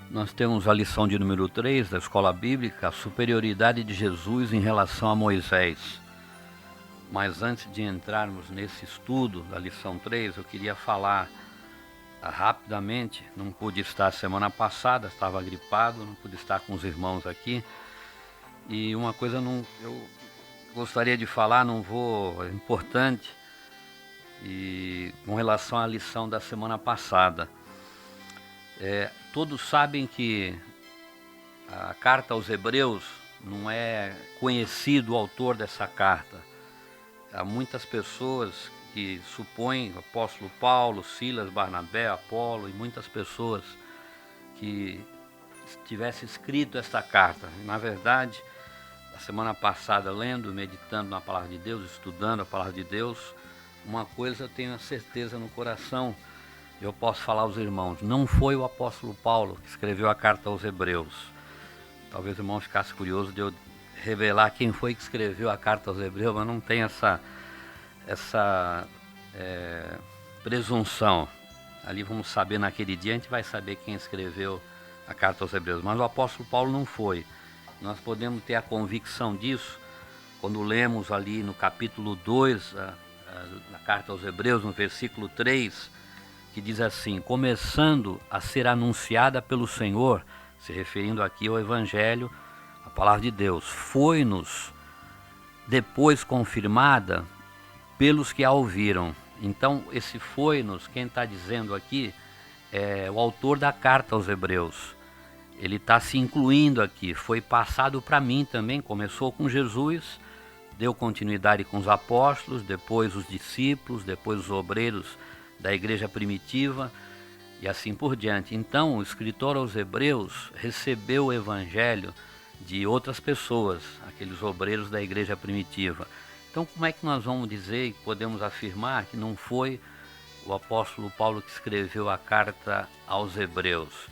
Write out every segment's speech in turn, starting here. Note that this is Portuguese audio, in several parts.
Nós temos a lição de número 3 da Escola Bíblica, a superioridade de Jesus em relação a Moisés. Mas antes de entrarmos nesse estudo da lição 3, eu queria falar rapidamente. Não pude estar semana passada, estava gripado, não pude estar com os irmãos aqui. E uma coisa eu gostaria de falar, é importante, e com relação à lição da semana passada. Todos sabem que a carta aos Hebreus não é conhecido o autor dessa carta. Há muitas pessoas que supõem o apóstolo Paulo, Silas, Barnabé, Apolo e muitas pessoas que tivesse escrito esta carta. Na verdade, a semana passada, lendo, meditando na palavra de Deus, estudando a palavra de Deus, uma coisa eu tenho a certeza no coração, eu posso falar aos irmãos, não foi o apóstolo Paulo que escreveu a carta aos Hebreus. Talvez o irmão ficasse curioso de eu revelar quem foi que escreveu a carta aos Hebreus, mas não tem essa presunção. Ali vamos saber naquele dia, a gente vai saber quem escreveu a carta aos Hebreus, mas o apóstolo Paulo não foi. Nós podemos ter a convicção disso quando lemos ali no capítulo 2 da carta aos Hebreus, no versículo 3, que diz assim: começando a ser anunciada pelo Senhor, se referindo aqui ao Evangelho, a palavra de Deus, foi-nos depois confirmada pelos que a ouviram. Então, esse foi-nos, quem está dizendo aqui, é o autor da carta aos Hebreus. Ele está se incluindo aqui, foi passado para mim também, começou com Jesus, deu continuidade com os apóstolos, depois os discípulos, depois os obreiros da igreja primitiva e assim por diante. Então, o escritor aos Hebreus recebeu o evangelho de outras pessoas, aqueles obreiros da igreja primitiva. Então, como é que nós vamos dizer e podemos afirmar que não foi o apóstolo Paulo que escreveu a carta aos Hebreus?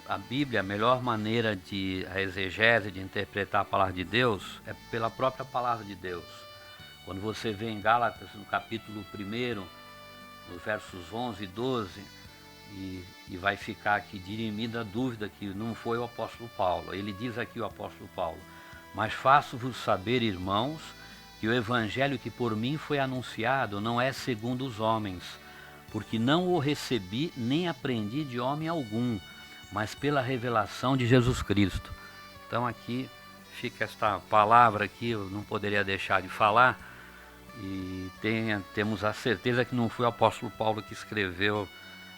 A Bíblia, a melhor maneira de a exegese, de interpretar a palavra de Deus, é pela própria palavra de Deus. Quando você vê em Gálatas, no capítulo 1, nos versos 11 e 12, e vai ficar aqui dirimida a dúvida que não foi o apóstolo Paulo. Ele diz aqui, o apóstolo Paulo: mas faço-vos saber, irmãos, que o evangelho que por mim foi anunciado não é segundo os homens, porque não o recebi nem aprendi de homem algum, mas pela revelação de Jesus Cristo. Então aqui fica esta palavra que eu não poderia deixar de falar, e temos a certeza que não foi o apóstolo Paulo que escreveu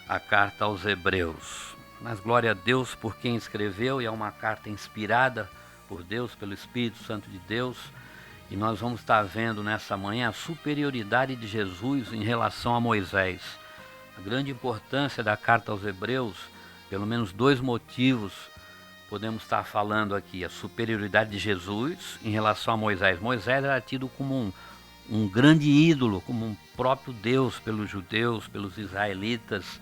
a carta aos Hebreus. Mas glória a Deus por quem escreveu, e é uma carta inspirada por Deus, pelo Espírito Santo de Deus, e nós vamos estar vendo nessa manhã a superioridade de Jesus em relação a Moisés. A grande importância da carta aos Hebreus, pelo menos dois motivos podemos estar falando aqui: a superioridade de Jesus em relação a Moisés. Moisés era tido como um grande ídolo, como um próprio Deus pelos judeus, pelos israelitas,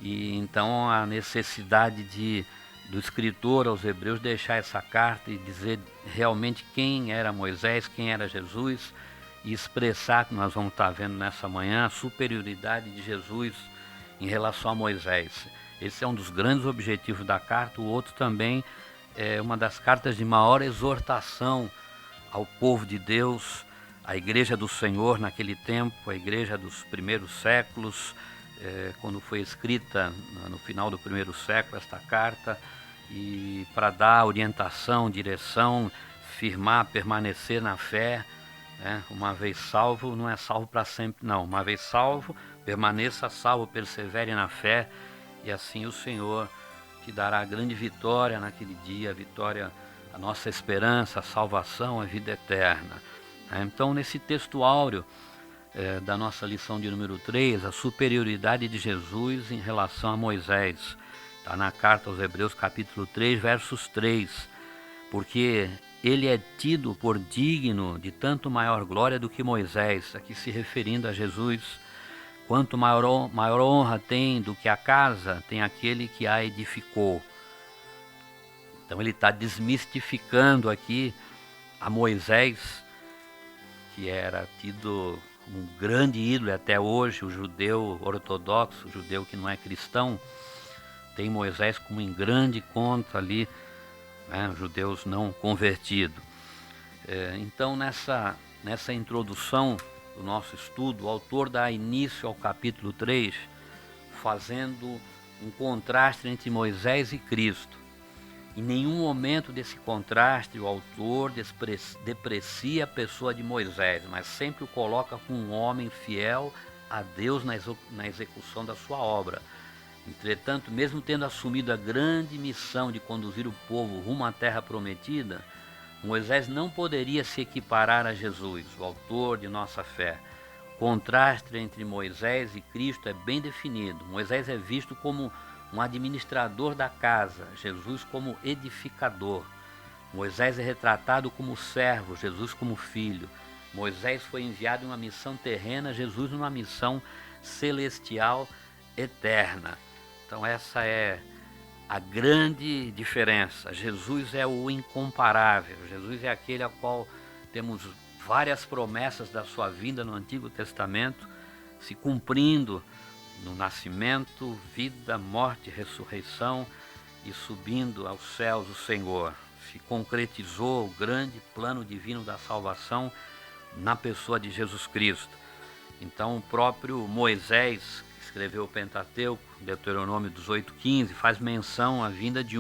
e então a necessidade do escritor aos Hebreus deixar essa carta e dizer realmente quem era Moisés, quem era Jesus, e expressar, que nós vamos estar vendo nessa manhã, a superioridade de Jesus em relação a Moisés. Esse é um dos grandes objetivos da carta. O outro também é uma das cartas de maior exortação ao povo de Deus, a igreja do Senhor naquele tempo, a igreja dos primeiros séculos, quando foi escrita no final do primeiro século esta carta, e para dar orientação, direção, firmar, permanecer na fé, né? Uma vez salvo, não é salvo para sempre não, uma vez salvo, permaneça salvo, persevere na fé, e assim o Senhor te dará a grande vitória naquele dia, a vitória, a nossa esperança, a salvação, a vida eterna. Então, nesse texto áureo da nossa lição de número 3, a superioridade de Jesus em relação a Moisés, está na carta aos Hebreus, capítulo 3, versos 3, porque ele é tido por digno de tanto maior glória do que Moisés, aqui se referindo a Jesus. Quanto maior honra tem do que a casa, tem aquele que a edificou. Então ele está desmistificando aqui a Moisés, que era tido um grande ídolo até hoje, o judeu ortodoxo, o judeu que não é cristão, tem Moisés como em grande conta ali, né, judeus não convertidos. Então, nessa introdução do nosso estudo, o autor dá início ao capítulo 3, fazendo um contraste entre Moisés e Cristo. Em nenhum momento desse contraste o autor deprecia a pessoa de Moisés, mas sempre o coloca como um homem fiel a Deus na execução da sua obra. Entretanto, mesmo tendo assumido a grande missão de conduzir o povo rumo à terra prometida, Moisés não poderia se equiparar a Jesus, o autor de nossa fé. O contraste entre Moisés e Cristo é bem definido. Moisés é visto como um administrador da casa, Jesus como edificador. Moisés é retratado como servo, Jesus como filho. Moisés foi enviado em uma missão terrena, Jesus numa missão celestial eterna. Então essa é a grande diferença. Jesus é o incomparável. Jesus é aquele ao qual temos várias promessas da sua vinda no Antigo Testamento se cumprindo no nascimento, vida, morte, ressurreição e subindo aos céus o Senhor. Se concretizou o grande plano divino da salvação na pessoa de Jesus Cristo. Então o próprio Moisés, que escreveu o Pentateuco, Deuteronômio 18:15, faz menção à vinda de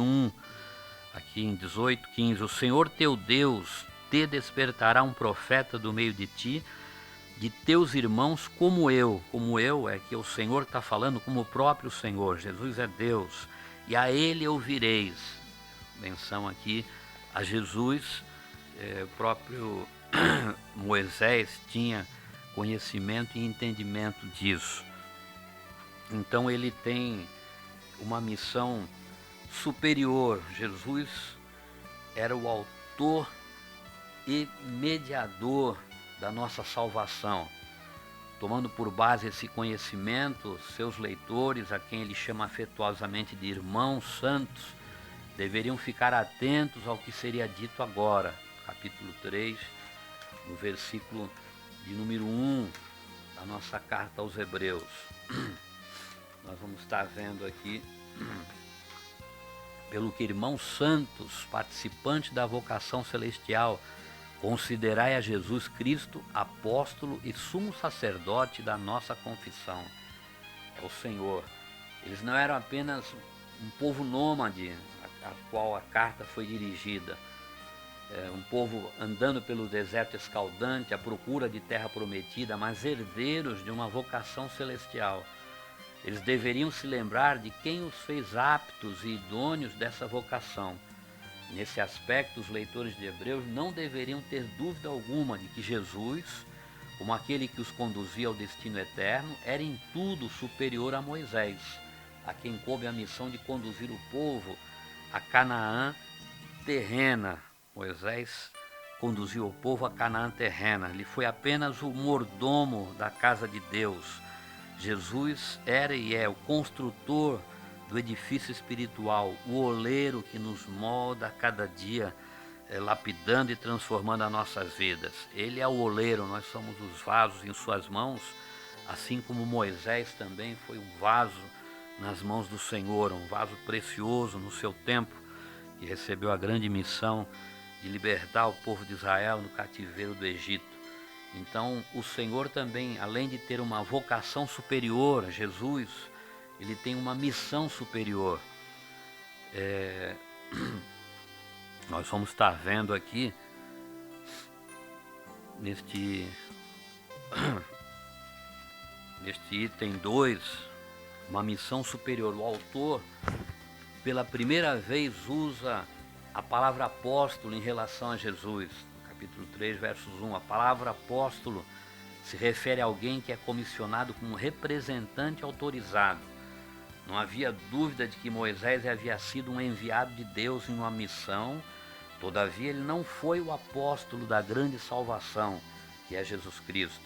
aqui em 18:15, o Senhor teu Deus te despertará um profeta do meio de ti, de teus irmãos como eu é que o Senhor está falando como o próprio Senhor, Jesus é Deus, e a ele ouvireis. Menção aqui a Jesus, o próprio Moisés tinha conhecimento e entendimento disso. Então ele tem uma missão superior. Jesus era o autor e mediador da nossa salvação. Tomando por base esse conhecimento, seus leitores, a quem ele chama afetuosamente de irmãos santos, deveriam ficar atentos ao que seria dito agora, capítulo 3, no versículo de número 1 da nossa carta aos Hebreus. Nós vamos estar vendo aqui, pelo que irmãos santos, participantes da vocação celestial, considerai a Jesus Cristo apóstolo e sumo sacerdote da nossa confissão. É o Senhor. Eles não eram apenas um povo nômade a qual a carta foi dirigida, um povo andando pelo deserto escaldante à procura de terra prometida, mas herdeiros de uma vocação celestial. Eles deveriam se lembrar de quem os fez aptos e idôneos dessa vocação. Nesse aspecto, os leitores de Hebreus não deveriam ter dúvida alguma de que Jesus, como aquele que os conduzia ao destino eterno, era em tudo superior a Moisés, a quem coube a missão de conduzir o povo a Canaã terrena. Moisés conduziu o povo a Canaã terrena. Ele foi apenas o mordomo da casa de Deus. Jesus era e é o construtor do edifício espiritual, o oleiro que nos molda a cada dia, lapidando e transformando as nossas vidas. Ele é o oleiro, nós somos os vasos em suas mãos, assim como Moisés também foi um vaso nas mãos do Senhor, um vaso precioso no seu tempo, que recebeu a grande missão de libertar o povo de Israel no cativeiro do Egito. Então, o Senhor também, além de ter uma vocação superior, Jesus, ele tem uma missão superior. Nós vamos estar vendo aqui, neste item 2, uma missão superior. O autor, pela primeira vez, usa a palavra apóstolo em relação a Jesus. No capítulo 3, versos 1, a palavra apóstolo se refere a alguém que é comissionado como representante autorizado. Não havia dúvida de que Moisés havia sido um enviado de Deus em uma missão, todavia ele não foi o apóstolo da grande salvação, que é Jesus Cristo.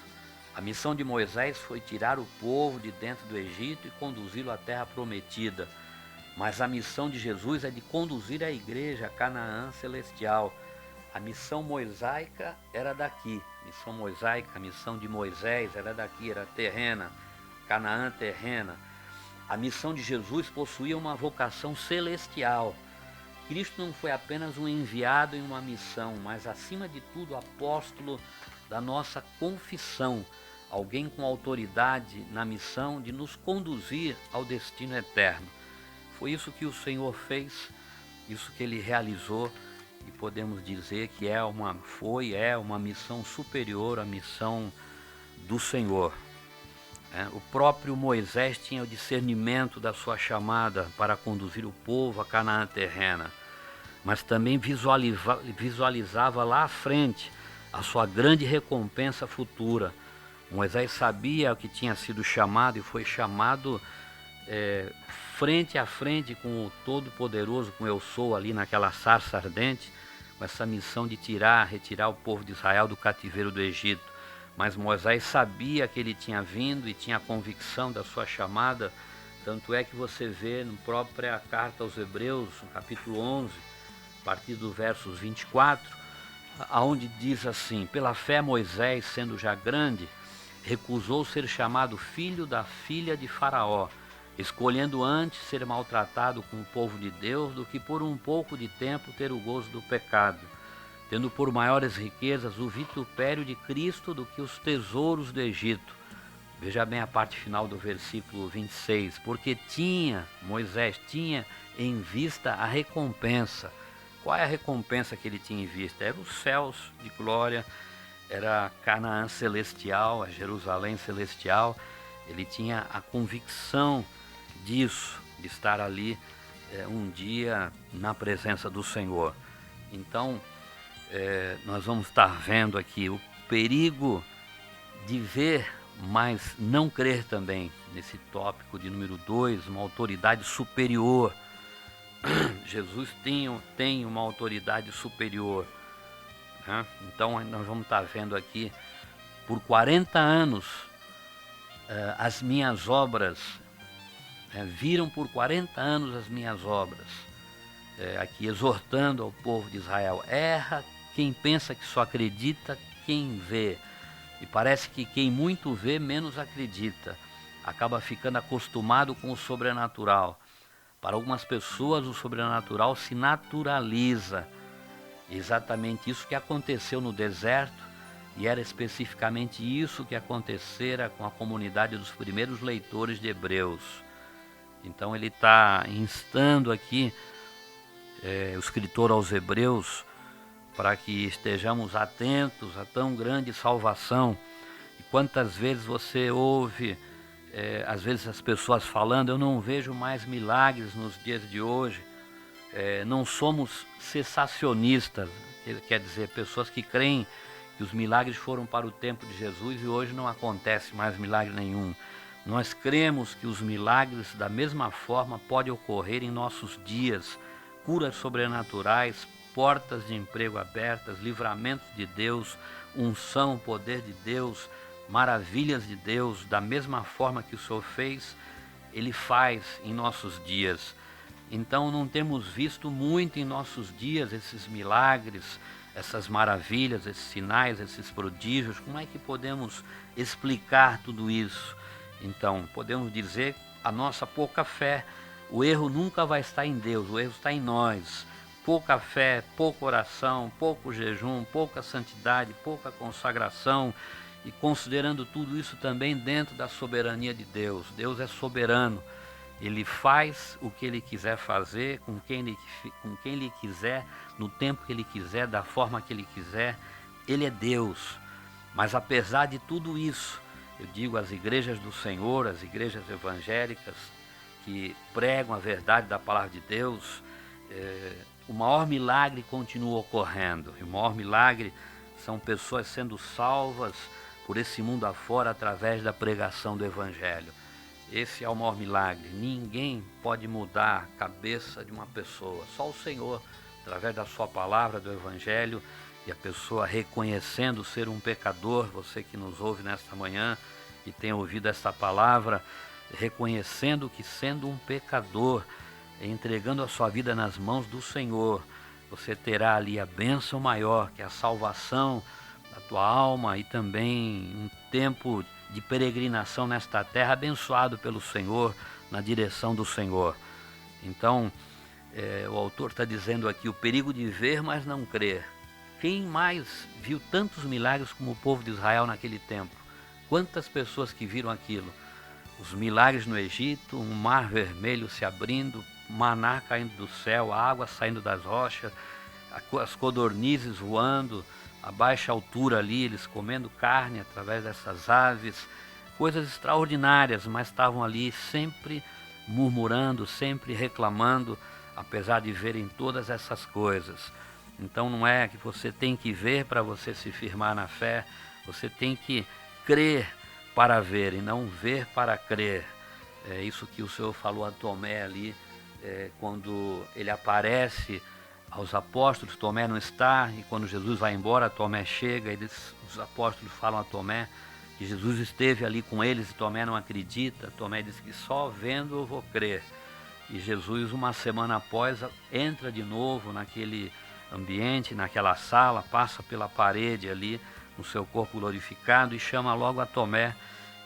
A missão de Moisés foi tirar o povo de dentro do Egito e conduzi-lo à terra prometida. Mas a missão de Jesus é de conduzir a igreja a Canaã celestial. A missão mosaica era daqui, a missão de Moisés era daqui, era terrena, Canaã terrena. A missão de Jesus possuía uma vocação celestial. Cristo não foi apenas um enviado em uma missão, mas acima de tudo apóstolo da nossa confissão, alguém com autoridade na missão de nos conduzir ao destino eterno. Foi isso que o Senhor fez, isso que Ele realizou, e podemos dizer que é uma missão superior à missão do Senhor. O próprio Moisés tinha o discernimento da sua chamada para conduzir o povo a Canaã terrena, mas também visualizava lá à frente a sua grande recompensa futura. Moisés sabia que tinha sido chamado e foi chamado frente a frente com o Todo-Poderoso, com Eu Sou ali naquela sarça ardente, com essa missão de retirar o povo de Israel do cativeiro do Egito. Mas Moisés sabia que ele tinha vindo e tinha a convicção da sua chamada, tanto é que você vê na própria carta aos Hebreus, no capítulo 11, a partir do versos 24, aonde diz assim: pela fé Moisés, sendo já grande, recusou ser chamado filho da filha de Faraó, escolhendo antes ser maltratado com o povo de Deus do que por um pouco de tempo ter o gozo do pecado, tendo por maiores riquezas o vitupério de Cristo do que os tesouros do Egito. Veja bem a parte final do versículo 26, porque Moisés tinha em vista a recompensa. Qual é a recompensa que ele tinha em vista? Era os céus de glória, era Canaã celestial, a Jerusalém celestial. Ele tinha a convicção disso, de estar ali um dia na presença do Senhor. Então, nós vamos estar vendo aqui o perigo de ver, mas não crer também, nesse tópico de número 2, uma autoridade superior. Jesus tem uma autoridade superior. Né? Então nós vamos estar vendo aqui, por 40 anos, as minhas obras, viram por 40 anos as minhas obras, aqui exortando ao povo de Israel: erra quem pensa que só acredita quem vê. E parece que quem muito vê, menos acredita. Acaba ficando acostumado com o sobrenatural. Para algumas pessoas, o sobrenatural se naturaliza. Exatamente isso que aconteceu no deserto, e era especificamente isso que acontecera com a comunidade dos primeiros leitores de Hebreus. Então ele está instando aqui o escritor aos Hebreus para que estejamos atentos a tão grande salvação. E quantas vezes você ouve, às vezes as pessoas falando: eu não vejo mais milagres nos dias de hoje. Não somos cessacionistas, quer dizer, pessoas que creem que os milagres foram para o tempo de Jesus e hoje não acontece mais milagre nenhum. Nós cremos que os milagres da mesma forma podem ocorrer em nossos dias, curas sobrenaturais, portas de emprego abertas, livramentos de Deus, unção, poder de Deus, maravilhas de Deus. Da mesma forma que o Senhor fez, Ele faz em nossos dias. Então não temos visto muito em nossos dias esses milagres, essas maravilhas, esses sinais, esses prodígios. Como é que podemos explicar tudo isso? Então podemos dizer a nossa pouca fé. O erro nunca vai estar em Deus, o erro está em nós. Pouca fé, pouca oração, pouco jejum, pouca santidade, pouca consagração, e considerando tudo isso também dentro da soberania de Deus. Deus é soberano, Ele faz o que Ele quiser fazer, com quem Ele quiser, no tempo que Ele quiser, da forma que Ele quiser. Ele é Deus. Mas apesar de tudo isso, eu digo, as igrejas do Senhor, as igrejas evangélicas que pregam a verdade da palavra de Deus, o maior milagre continua ocorrendo. E o maior milagre são pessoas sendo salvas por esse mundo afora através da pregação do Evangelho. Esse é o maior milagre. Ninguém pode mudar a cabeça de uma pessoa, só o Senhor, através da sua palavra, do Evangelho, e a pessoa reconhecendo ser um pecador. Você que nos ouve nesta manhã e tem ouvido esta palavra, reconhecendo que sendo um pecador, entregando a sua vida nas mãos do Senhor, você terá ali a bênção maior, que é a salvação da tua alma, e também um tempo de peregrinação nesta terra abençoado pelo Senhor, na direção do Senhor. Então, o autor está dizendo aqui o perigo de ver, mas não crer. Quem mais viu tantos milagres como o povo de Israel naquele tempo? Quantas pessoas que viram aquilo? Os milagres no Egito, um mar vermelho se abrindo, maná caindo do céu, a água saindo das rochas, as codornizes voando a baixa altura ali, eles comendo carne através dessas aves, coisas extraordinárias, mas estavam ali sempre murmurando, sempre reclamando, apesar de verem todas essas coisas. Então não é que você tem que ver para você se firmar na fé, você tem que crer para ver e não ver para crer. É isso que o Senhor falou a Tomé ali, quando ele aparece aos apóstolos, Tomé não está, e quando Jesus vai embora, Tomé chega, os apóstolos falam a Tomé que Jesus esteve ali com eles e Tomé não acredita. Tomé diz que só vendo eu vou crer. E Jesus, uma semana após, entra de novo naquele ambiente, naquela sala, passa pela parede ali, no seu corpo glorificado, e chama logo a Tomé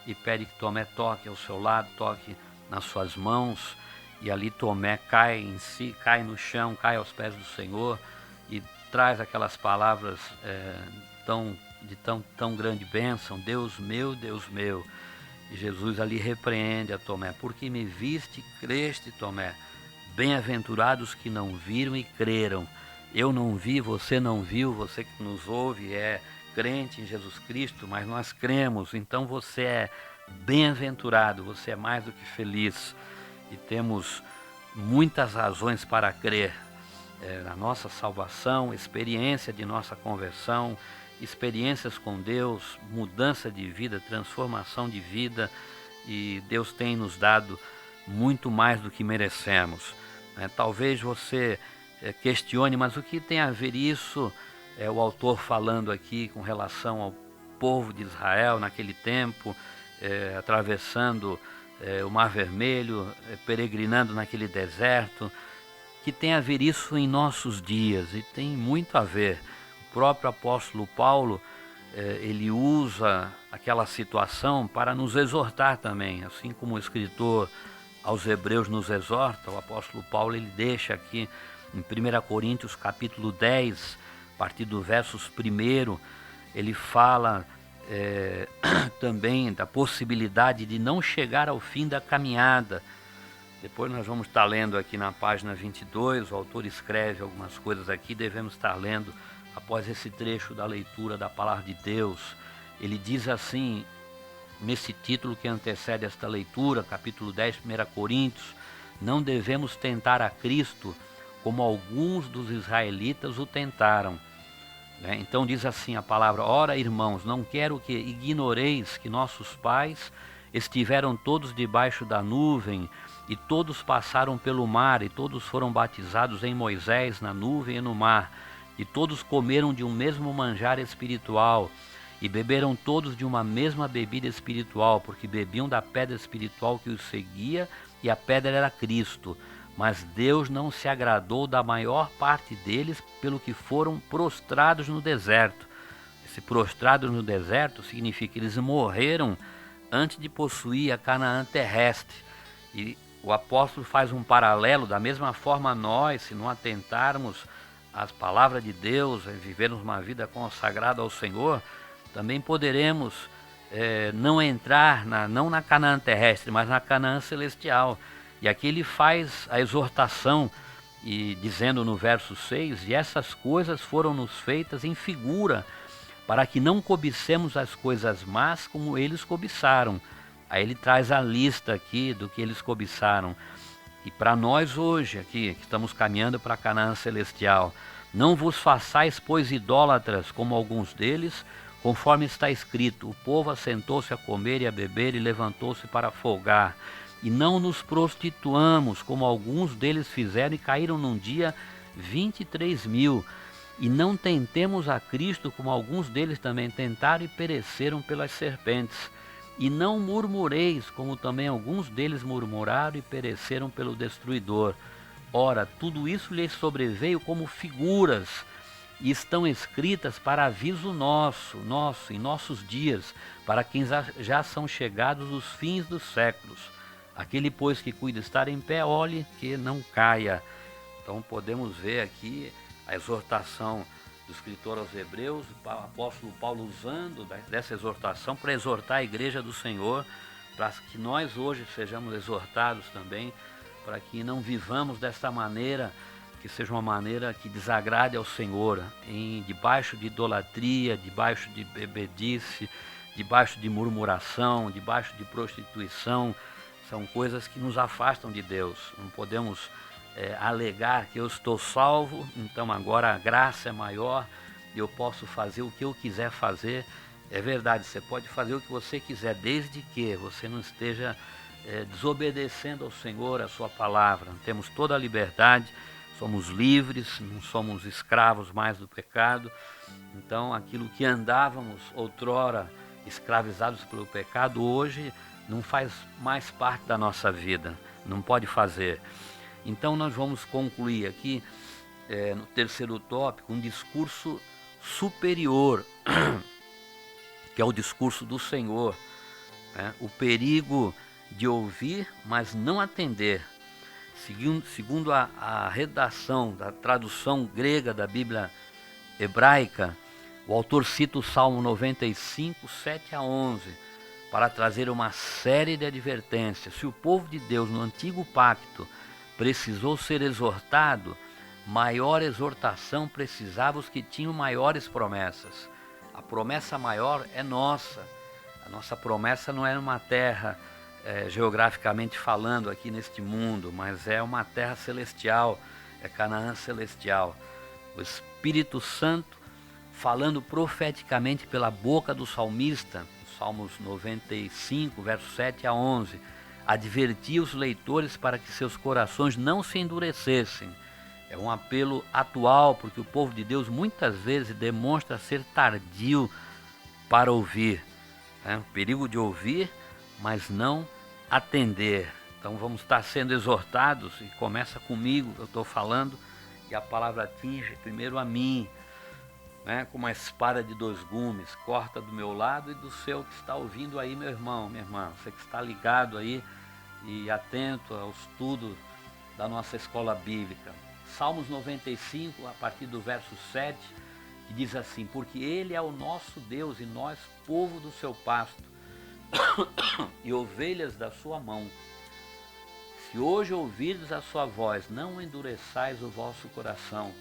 e pede que Tomé toque ao seu lado, toque nas suas mãos. E ali Tomé cai em si, cai no chão, cai aos pés do Senhor e traz aquelas palavras tão grande bênção: Deus meu. E Jesus ali repreende a Tomé: porque me viste e creste, Tomé. Bem-aventurados que não viram e creram. Eu não vi, você não viu, você que nos ouve é crente em Jesus Cristo, mas nós cremos, então você é bem-aventurado, você é mais do que feliz. E temos muitas razões para crer na nossa salvação, experiência de nossa conversão, experiências com Deus, mudança de vida, transformação de vida, e Deus tem nos dado muito mais do que merecemos. Talvez você questione, mas o que tem a ver isso? O autor falando aqui com relação ao povo de Israel naquele tempo, atravessando o Mar Vermelho, peregrinando naquele deserto, que tem a ver isso em nossos dias, e tem muito a ver. O próprio apóstolo Paulo, ele usa aquela situação para nos exortar também, assim como o escritor aos Hebreus nos exorta. O apóstolo Paulo, ele deixa aqui em 1 Coríntios capítulo 10, a partir do versos 1, ele fala também da possibilidade de não chegar ao fim da caminhada. Depois nós vamos estar lendo aqui na página 22, o autor escreve algumas coisas aqui, devemos estar lendo após esse trecho da leitura da palavra de Deus. Ele diz assim, nesse título que antecede esta leitura, capítulo 10, 1 Coríntios: não devemos tentar a Cristo como alguns dos israelitas o tentaram. Então diz assim a palavra: ora, irmãos, não quero que ignoreis que nossos pais estiveram todos debaixo da nuvem, e todos passaram pelo mar, e todos foram batizados em Moisés na nuvem e no mar, e todos comeram de um mesmo manjar espiritual, e beberam todos de uma mesma bebida espiritual, porque bebiam da pedra espiritual que os seguia, e a pedra era Cristo. Mas Deus não se agradou da maior parte deles, pelo que foram prostrados no deserto. Esse prostrados no deserto significa que eles morreram antes de possuir a Canaã terrestre. E o apóstolo faz um paralelo: da mesma forma nós, se não atentarmos às palavras de Deus, vivermos uma vida consagrada ao Senhor, também poderemos não entrar, não na Canaã terrestre, mas na Canaã celestial. E aqui ele faz a exortação, e dizendo no verso 6, e essas coisas foram-nos feitas em figura, para que não cobicemos as coisas más como eles cobiçaram. Aí ele traz a lista aqui do que eles cobiçaram. E para nós hoje, aqui, que estamos caminhando para a Canaã celestial: não vos façais, pois, idólatras, como alguns deles, conforme está escrito: o povo assentou-se a comer e a beber e levantou-se para folgar. E não nos prostituamos, como alguns deles fizeram, e caíram num dia 23.000. E não tentemos a Cristo, como alguns deles também tentaram e pereceram pelas serpentes. E não murmureis, como também alguns deles murmuraram e pereceram pelo destruidor. Ora, tudo isso lhes sobreveio como figuras, e estão escritas para aviso nosso, em nossos dias, para quem já são chegados os fins dos séculos. Aquele, pois, que cuida estar em pé, olhe que não caia. Então podemos ver aqui a exortação do escritor aos Hebreus, o apóstolo Paulo usando dessa exortação para exortar a igreja do Senhor, para que nós hoje sejamos exortados também, para que não vivamos desta maneira, que seja uma maneira que desagrade ao Senhor, debaixo de idolatria, debaixo de bebedice, debaixo de murmuração, debaixo de prostituição. São coisas que nos afastam de Deus. Não podemos alegar que eu estou salvo, então agora a graça é maior e eu posso fazer o que eu quiser fazer. É verdade, você pode fazer o que você quiser, desde que você não esteja desobedecendo ao Senhor, a sua palavra. Temos toda a liberdade, somos livres, não somos escravos mais do pecado. Então aquilo que andávamos outrora escravizados pelo pecado, hoje não faz mais parte da nossa vida, não pode fazer. Então nós vamos concluir aqui, no terceiro tópico, um discurso superior, que é o discurso do Senhor, né? O perigo de ouvir, mas não atender. Segundo a redação da tradução grega da Bíblia hebraica, o autor cita o Salmo 95, 7 a 11, para trazer uma série de advertências. Se o povo de Deus no antigo pacto precisou ser exortado, maior exortação precisava os que tinham maiores promessas. A promessa maior é nossa. A nossa promessa não é numa terra, geograficamente falando, aqui neste mundo, mas é uma terra celestial, é Canaã celestial. O Espírito Santo falando profeticamente pela boca do salmista, Salmos 95, versos 7 a 11, advertia os leitores para que seus corações não se endurecessem. É um apelo atual, porque o povo de Deus muitas vezes demonstra ser tardio para ouvir. O perigo de ouvir, mas não atender. Então vamos estar sendo exortados, e começa comigo, eu estou falando, e a palavra atinge primeiro a mim, com uma espada de 2 gumes, corta do meu lado e do seu que está ouvindo aí, meu irmão, minha irmã, você que está ligado aí e atento ao estudo da nossa escola bíblica. Salmos 95, a partir do verso 7, que diz assim: porque Ele é o nosso Deus e nós, povo do seu pasto, e ovelhas da sua mão. Se hoje ouvirdes a sua voz, não endureçais o vosso coração,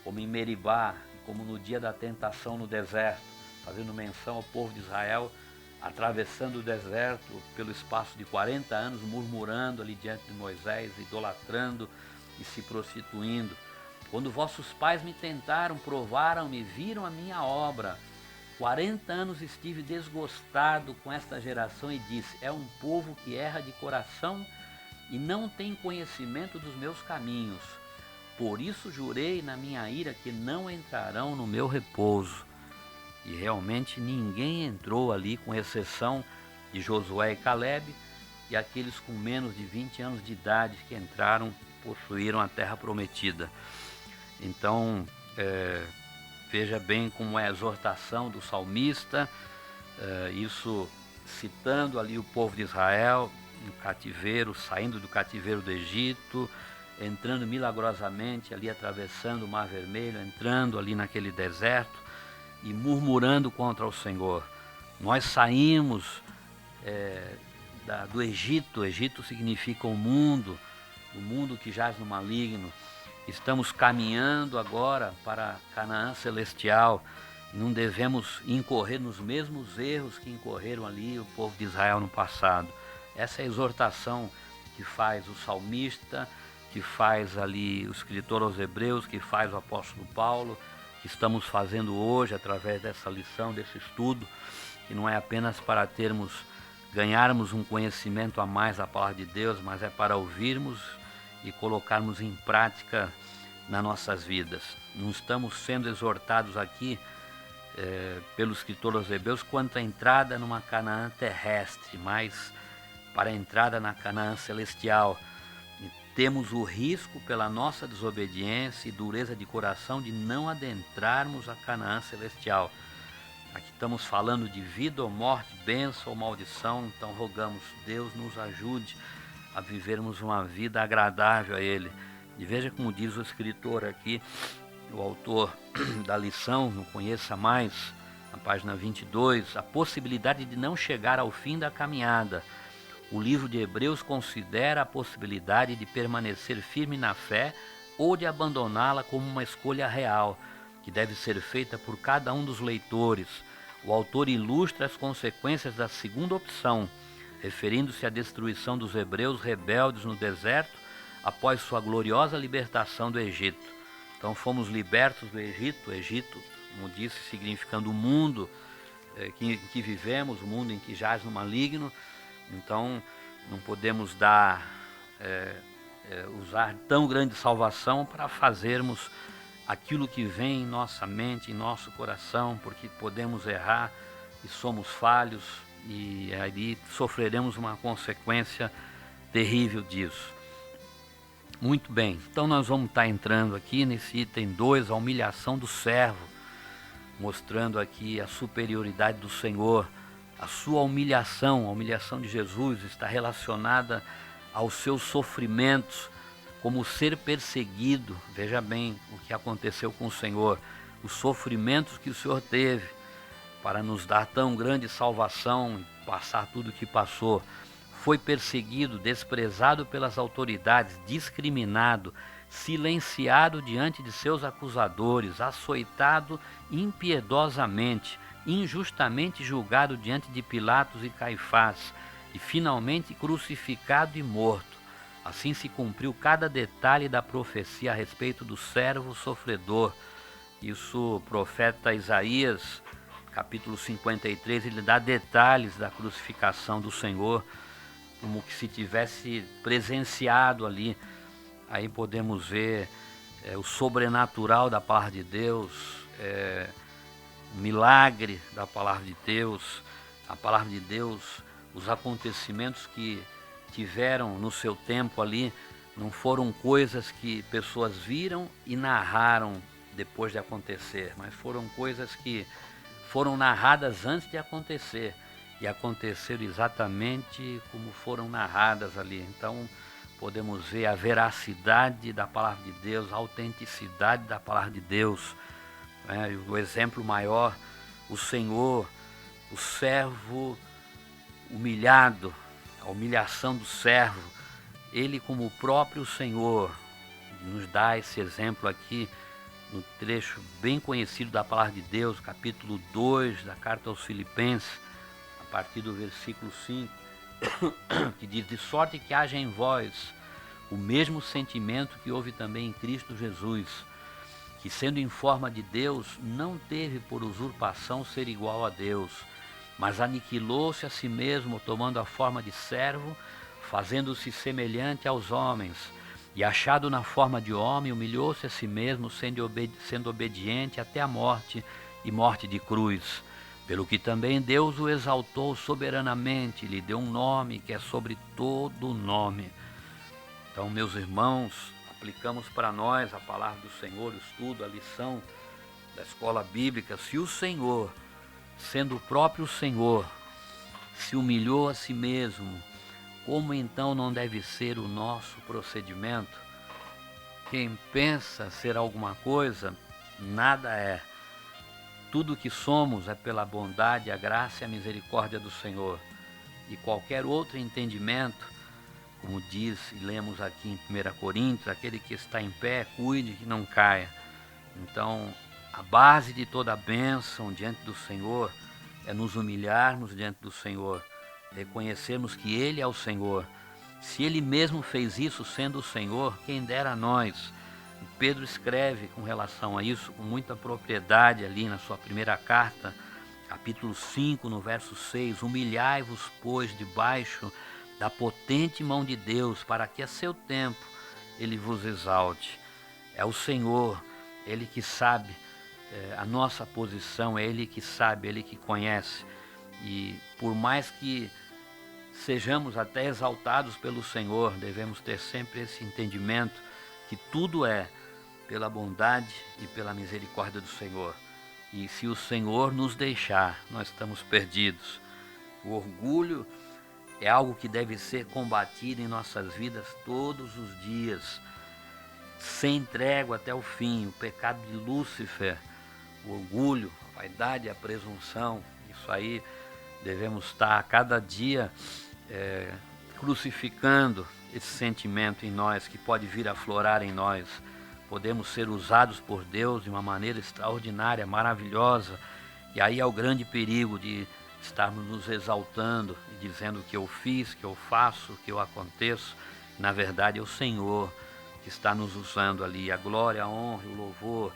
como em Meribá, como no dia da tentação no deserto, fazendo menção ao povo de Israel, atravessando o deserto pelo espaço de 40 anos, murmurando ali diante de Moisés, idolatrando e se prostituindo. Quando vossos pais me tentaram, provaram-me, viram a minha obra. 40 anos estive desgostado com esta geração e disse: é um povo que erra de coração e não tem conhecimento dos meus caminhos. Por isso jurei na minha ira que não entrarão no meu repouso. E realmente ninguém entrou ali, com exceção de Josué e Calebe e aqueles com menos de 20 anos de idade que entraram e possuíram a terra prometida. Então, veja bem como é a exortação do salmista, isso citando ali o povo de Israel no cativeiro, saindo do cativeiro do Egito, entrando milagrosamente ali, atravessando o Mar Vermelho, entrando ali naquele deserto e murmurando contra o Senhor. Nós saímos do Egito. O Egito significa o mundo que jaz no maligno. Estamos caminhando agora para Canaã celestial. Não devemos incorrer nos mesmos erros que incorreram ali o povo de Israel no passado. Essa é a exortação que faz o salmista, que faz ali o escritor aos Hebreus, que faz o apóstolo Paulo, que estamos fazendo hoje através dessa lição, desse estudo, que não é apenas para ganharmos um conhecimento a mais da palavra de Deus, mas é para ouvirmos e colocarmos em prática nas nossas vidas. Não estamos sendo exortados aqui pelo escritor aos Hebreus quanto à entrada numa Canaã terrestre, mas para a entrada na Canaã celestial. Temos o risco, pela nossa desobediência e dureza de coração, de não adentrarmos a Canaã celestial. Aqui estamos falando de vida ou morte, bênção ou maldição, então rogamos, Deus nos ajude a vivermos uma vida agradável a Ele. E veja como diz o escritor aqui, o autor da lição, no Conheça Mais, na página 22, a possibilidade de não chegar ao fim da caminhada. O livro de Hebreus considera a possibilidade de permanecer firme na fé ou de abandoná-la como uma escolha real, que deve ser feita por cada um dos leitores. O autor ilustra as consequências da segunda opção, referindo-se à destruição dos hebreus rebeldes no deserto após sua gloriosa libertação do Egito. Então fomos libertos do Egito, como disse, significando o mundo em que vivemos, o mundo em que jaz no maligno. Então não podemos usar tão grande salvação para fazermos aquilo que vem em nossa mente, em nosso coração, porque podemos errar e somos falhos, e aí sofreremos uma consequência terrível disso. Muito bem, então nós vamos estar entrando aqui nesse item 2, a humilhação do servo, mostrando aqui a superioridade do Senhor. A sua humilhação, a humilhação de Jesus, está relacionada aos seus sofrimentos, como ser perseguido. Veja bem o que aconteceu com o Senhor, os sofrimentos que o Senhor teve para nos dar tão grande salvação e passar tudo o que passou. Foi perseguido, desprezado pelas autoridades, discriminado, silenciado diante de seus acusadores, açoitado impiedosamente, injustamente julgado diante de Pilatos e Caifás, e finalmente crucificado e morto. Assim se cumpriu cada detalhe da profecia a respeito do servo sofredor. Isso o profeta Isaías, capítulo 53, ele dá detalhes da crucificação do Senhor, como que se tivesse presenciado ali. Aí podemos ver o sobrenatural da palavra de Deus, o milagre da palavra de Deus, a palavra de Deus, os acontecimentos que tiveram no seu tempo ali, não foram coisas que pessoas viram e narraram depois de acontecer, mas foram coisas que foram narradas antes de acontecer, e aconteceram exatamente como foram narradas ali. Então podemos ver a veracidade da palavra de Deus, a autenticidade da palavra de Deus. O exemplo maior, o Senhor, o servo humilhado, a humilhação do servo, ele como o próprio Senhor nos dá esse exemplo aqui no trecho bem conhecido da palavra de Deus, capítulo 2 da carta aos Filipenses, a partir do versículo 5, que diz: de sorte que haja em vós o mesmo sentimento que houve também em Cristo Jesus, que sendo em forma de Deus, não teve por usurpação ser igual a Deus, mas aniquilou-se a si mesmo, tomando a forma de servo, fazendo-se semelhante aos homens, e achado na forma de homem, humilhou-se a si mesmo, sendo obediente até a morte, e morte de cruz. Pelo que também Deus o exaltou soberanamente, lhe deu um nome que é sobre todo nome. Então, meus irmãos, aplicamos para nós a palavra do Senhor, o estudo, a lição da escola bíblica. Se o Senhor, sendo o próprio Senhor, se humilhou a si mesmo, como então não deve ser o nosso procedimento? Quem pensa ser alguma coisa, nada é. Tudo o que somos é pela bondade, a graça e a misericórdia do Senhor. E qualquer outro entendimento, como diz e lemos aqui em 1 Coríntios, aquele que está em pé, cuide que não caia. Então, a base de toda a bênção diante do Senhor é nos humilharmos diante do Senhor, reconhecermos que Ele é o Senhor. Se Ele mesmo fez isso sendo o Senhor, quem dera a nós. Pedro escreve com relação a isso com muita propriedade ali na sua primeira carta, capítulo 5, no verso 6, humilhai-vos, pois, debaixo da potente mão de Deus, para que a seu tempo Ele vos exalte. É o Senhor, Ele que sabe a nossa posição, é Ele que sabe, Ele que conhece. E por mais que sejamos até exaltados pelo Senhor, devemos ter sempre esse entendimento que tudo é pela bondade e pela misericórdia do Senhor. E se o Senhor nos deixar, nós estamos perdidos. O orgulho é algo que deve ser combatido em nossas vidas todos os dias, sem trégua até o fim. O pecado de Lúcifer, o orgulho, a vaidade, a presunção, isso aí devemos estar a cada dia crucificando esse sentimento em nós, que pode vir a aflorar em nós. Podemos ser usados por Deus de uma maneira extraordinária, maravilhosa, e aí é o grande perigo de estarmos nos exaltando e dizendo que eu fiz, que eu faço, que eu aconteço. Na verdade é o Senhor que está nos usando ali. A glória, a honra e o louvor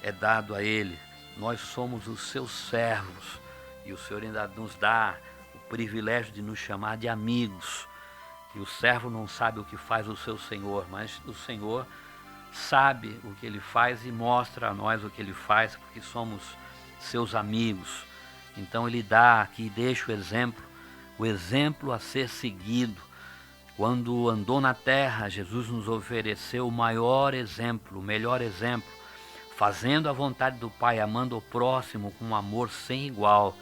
é dado a Ele. Nós somos os seus servos e o Senhor ainda nos dá o privilégio de nos chamar de amigos. E o servo não sabe o que faz o seu Senhor, mas o Senhor sabe o que Ele faz e mostra a nós o que Ele faz, porque somos seus amigos. Então Ele dá aqui, deixa o exemplo a ser seguido. Quando andou na terra, Jesus nos ofereceu o maior exemplo, o melhor exemplo, fazendo a vontade do Pai, amando o próximo com um amor sem igual.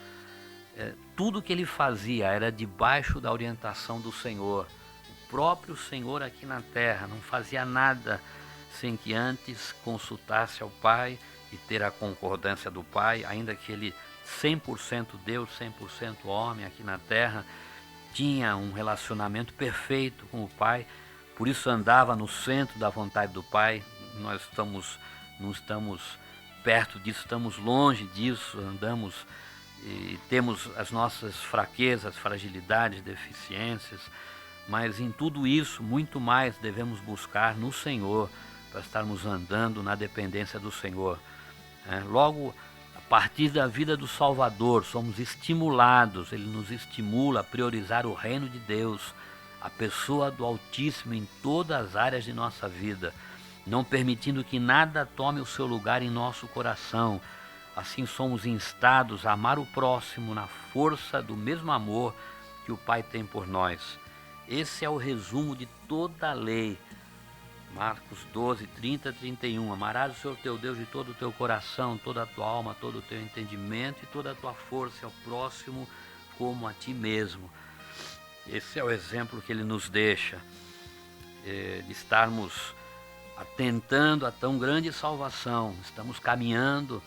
Tudo que Ele fazia era debaixo da orientação do Senhor. O próprio Senhor aqui na terra não fazia nada sem que antes consultasse ao Pai e ter a concordância do Pai, ainda que Ele 100% Deus, 100% homem aqui na terra, tinha um relacionamento perfeito com o Pai, por isso andava no centro da vontade do Pai. Nós não estamos perto disso, estamos longe disso, andamos e temos as nossas fraquezas, fragilidades, deficiências, mas em tudo isso, muito mais devemos buscar no Senhor, para estarmos andando na dependência do Senhor. Logo, a partir da vida do Salvador, somos estimulados, Ele nos estimula a priorizar o reino de Deus, a pessoa do Altíssimo em todas as áreas de nossa vida, não permitindo que nada tome o seu lugar em nosso coração. Assim somos instados a amar o próximo na força do mesmo amor que o Pai tem por nós. Esse é o resumo de toda a lei. Marcos 12, 30, 31. Amarás o Senhor teu Deus de todo o teu coração, toda a tua alma, todo o teu entendimento e toda a tua força, ao próximo como a ti mesmo. Esse é o exemplo que Ele nos deixa, de estarmos atentando a tão grande salvação. Estamos caminhando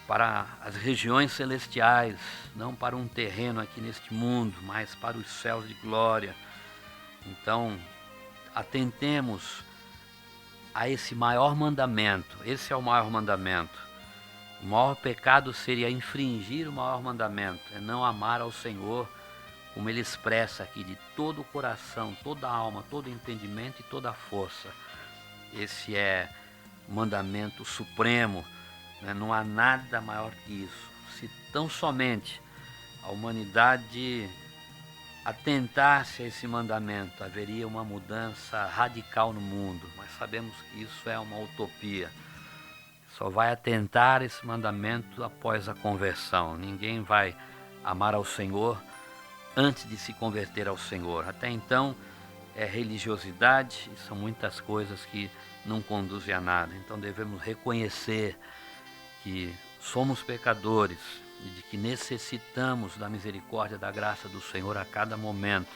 para as regiões celestiais, não para um terreno aqui neste mundo, mas para os céus de glória. Então, atentemos a esse maior mandamento. Esse é o maior mandamento. O maior pecado seria infringir o maior mandamento, é não amar ao Senhor, como Ele expressa aqui, de todo o coração, toda a alma, todo o entendimento e toda a força. Esse é o mandamento supremo, né? Não há nada maior que isso. Se tão somente a humanidade atentasse a esse mandamento, haveria uma mudança radical no mundo, mas sabemos que isso é uma utopia. Só vai atentar esse mandamento após a conversão. Ninguém vai amar ao Senhor antes de se converter ao Senhor. Até então é religiosidade e são muitas coisas que não conduzem a nada. Então devemos reconhecer que somos pecadores e de que necessitamos da misericórdia, da graça do Senhor a cada momento.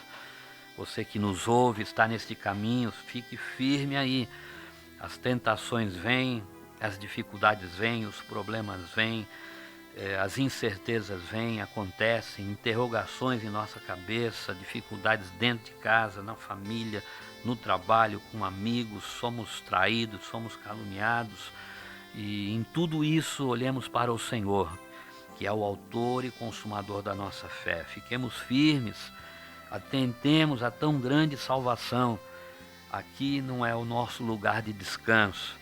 Você que nos ouve, está neste caminho, fique firme aí. As tentações vêm, as dificuldades vêm, os problemas vêm, as incertezas vêm, acontecem, interrogações em nossa cabeça, dificuldades dentro de casa, na família, no trabalho, com amigos, somos traídos, somos caluniados. E em tudo isso olhemos para o Senhor, que é o autor e consumador da nossa fé. Fiquemos firmes, atentemos a tão grande salvação. Aqui não é o nosso lugar de descanso.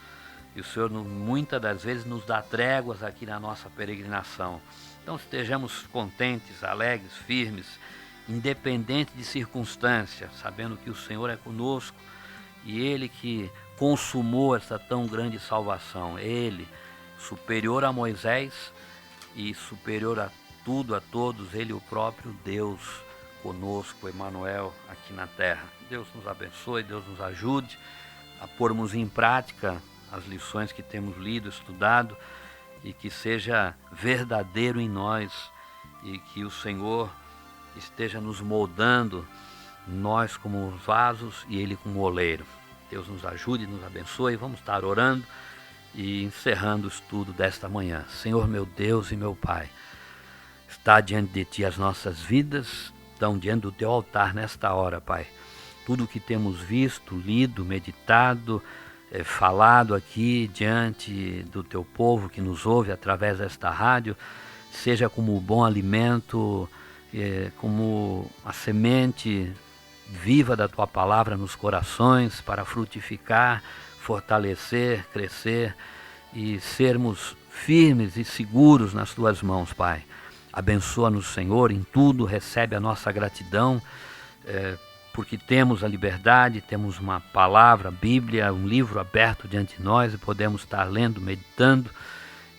E o Senhor muitas das vezes nos dá tréguas aqui na nossa peregrinação. Então estejamos contentes, alegres, firmes, independente de circunstâncias, sabendo que o Senhor é conosco e Ele que consumou essa tão grande salvação. Ele, superior a Moisés e superior a tudo, a todos, Ele o próprio Deus conosco, Emmanuel, aqui na terra. Deus nos abençoe, Deus nos ajude a pormos em prática as lições que temos lido, estudado, e que seja verdadeiro em nós, e que o Senhor esteja nos moldando nós como os vasos e Ele como o oleiro. Deus nos ajude, nos abençoe. Vamos estar orando e encerrando o estudo desta manhã. Senhor meu Deus e meu Pai, está diante de Ti as nossas vidas, estão diante do Teu altar nesta hora, Pai. Tudo que temos visto, lido, meditado, falado aqui diante do Teu povo que nos ouve através desta rádio, seja como bom alimento, como a semente viva da Tua palavra nos corações para frutificar, fortalecer, crescer e sermos firmes e seguros nas Tuas mãos, Pai. Abençoa-nos, Senhor, em tudo, recebe a nossa gratidão, porque temos a liberdade, temos uma palavra, a Bíblia, um livro aberto diante de nós e podemos estar lendo, meditando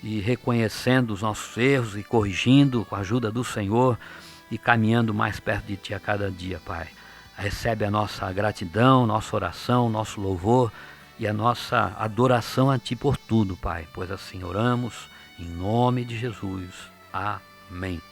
e reconhecendo os nossos erros e corrigindo com a ajuda do Senhor e caminhando mais perto de Ti a cada dia, Pai. Recebe a nossa gratidão, nossa oração, nosso louvor e a nossa adoração a Ti por tudo, Pai, pois assim oramos em nome de Jesus. Amém.